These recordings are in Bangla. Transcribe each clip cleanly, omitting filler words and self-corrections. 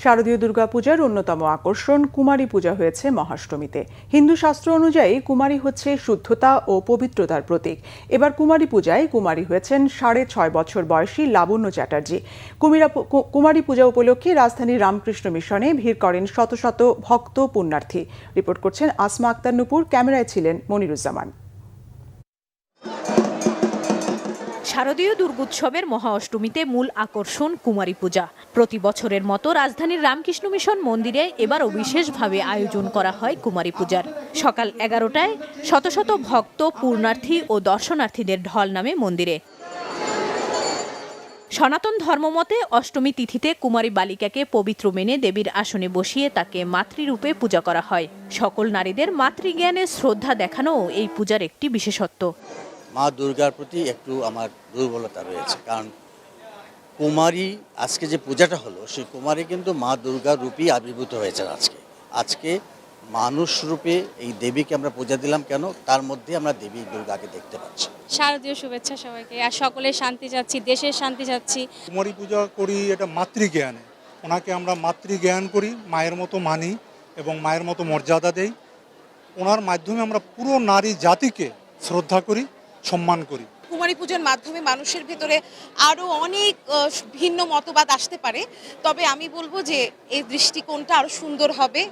শারদীয় দুর্গাপূজার অন্যতম আকর্ষণ কুমারী পূজা হয়েছে মহাষ্টমীতে। হিন্দু শাস্ত্র অনুযায়ী কুমারী হচ্ছে শুদ্ধতা ও পবিত্রতার প্রতীক। এবার কুমারী পূজায় কুমারী হয়েছেন 6.5 বছর বয়সী লাবণ্য চ্যাটার্জি। কুমারী পূজা উপলক্ষে রাজধানীর রামকৃষ্ণ মিশনে ভিড় করেন শত শত ভক্ত পুণ্যার্থী। রিপোর্ট করছেন আসমা আক্তার নূপুর, ক্যামেরায় ছিলেন মনিরুজ্জামান। শারদীয় দুর্গোৎসবের মহা অষ্টমীতে মূল আকর্ষণ কুমারী পূজা। প্রতি বছরের মতো রাজধানীর রামকৃষ্ণ মিশন মন্দিরে এবারও বিশেষভাবে আয়োজন করা হয় কুমারী পূজার। সকাল 11টায় শত শত ভক্ত, পূর্ণার্থী ও দর্শনার্থীদের ঢল নামে মন্দিরে। সনাতন ধর্মমতে অষ্টমী তিথিতে কুমারী বালিকাকে পবিত্র মেনে দেবীর আসনে বসিয়ে তাকে মাতৃরূপে পূজা করা হয়। সকল নারীদের মাতৃজ্ঞানে শ্রদ্ধা দেখানোও এই পূজার একটি বিশেষত্ব। মা দুর্গার প্রতি একটু আমার দুর্বলতা রয়েছে, কারণ কুমারী আজকে যে পূজাটা হলো সেই কুমারী কিন্তু মা দুর্গার রূপেই আবির্ভূত হয়েছে। আজকে মানুষ রূপে এই দেবীকে আমরা পূজা দিলাম কেন, তার মধ্যে আমরা দেবী দুর্গাকে দেখতে পাচ্ছি। শারদীয় শুভেচ্ছা সবাইকে, আর সকলের শান্তি চাচ্ছি, দেশের শান্তি চাচ্ছি। কুমারী পূজা করি এটা মাতৃজ্ঞানে, ওনাকে আমরা মাতৃজ্ঞান করি, মায়ের মতো মানি এবং মায়ের মতো মর্যাদা দেই। ওনার মাধ্যমে আমরা পুরো নারী জাতিকে শ্রদ্ধা করি, সম্মান করি। কুমারী পূজার মাধ্যমে মানুষের ভেতরে আরও অনেক ভিন্ন মতবাদ আসতে পারে, তবে আমি বলবো যে এই দৃষ্টিকোণটা আরো সুন্দর হবে।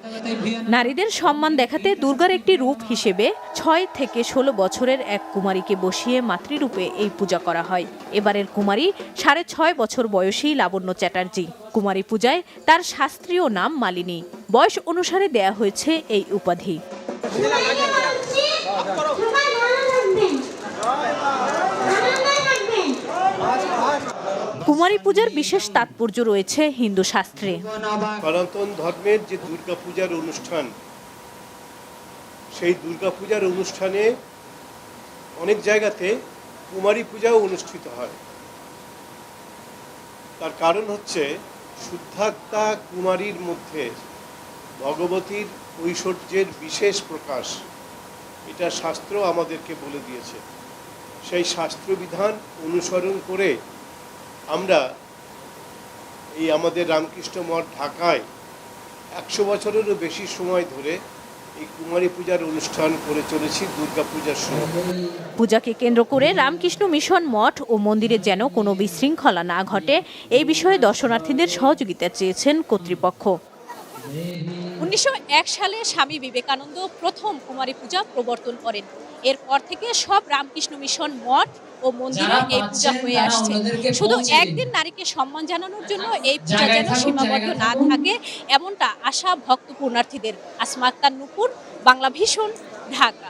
নারীদের সম্মান দেখাতে দুর্গার একটি রূপ হিসেবে 6 থেকে 16 বছরের এক কুমারীকে বসিয়ে মাতৃরূপে এই পূজা করা হয়। এবারের কুমারী 6.5 বছর বয়সী লাবণ্য চ্যাটার্জি। কুমারী পূজায় তার শাস্ত্রীয় নাম মালিনী। বয়স অনুসারে দেয়া হয়েছে এই উপাধি। কুমারী পূজার বিশেষ তাৎপর্য রয়েছে হিন্দু শাস্ত্রে। সনাতন ধর্মের যে দুর্গাপূজার অনুষ্ঠান, সেই দুর্গাপূজার অনুষ্ঠানে অনেক জায়গাতে কুমারী পূজাও অনুষ্ঠিত হয়। তার কারণ হচ্ছে শুদ্ধাত্মা কুমারীর মধ্যে ভগবতীর ঐশ্বর্যের বিশেষ প্রকাশ। এটা শাস্ত্র আমাদেরকে বলে দিয়েছে। সেই শাস্ত্রবিধান অনুসরণ করে আমরা এই আমাদের রামকৃষ্ণ মঠ ঢাকায় 100 বছরেরও বেশি সময় ধরে এই কুমারী পূজার অনুষ্ঠান করে চলেছি দুর্গাপূজার সময়। পূজাকে কেন্দ্র করে রামকৃষ্ণ মিশন মঠ ও মন্দিরে যেন কোনো বিশৃঙ্খলা না ঘটে, এই বিষয়ে দর্শনার্থীদের সহযোগিতা চেয়েছেন কর্তৃপক্ষ। 1901 সালে স্বামী বিবেকানন্দ প্রথম কুমারী পূজা প্রবর্তন করেন। এরপর থেকে সব রামকৃষ্ণ মিশন মঠ ও মন্দিরে এই পূজা হয়ে আসছে। শুধু একদিন নারীকে সম্মান জানানোর জন্য এই পূজা যেন সীমাবদ্ধ না থাকে, এমনটা আশা ভক্ত পুণ্যার্থীদের। আসমা আক্তার নূপুর, বাংলা ভিশন, ঢাকা।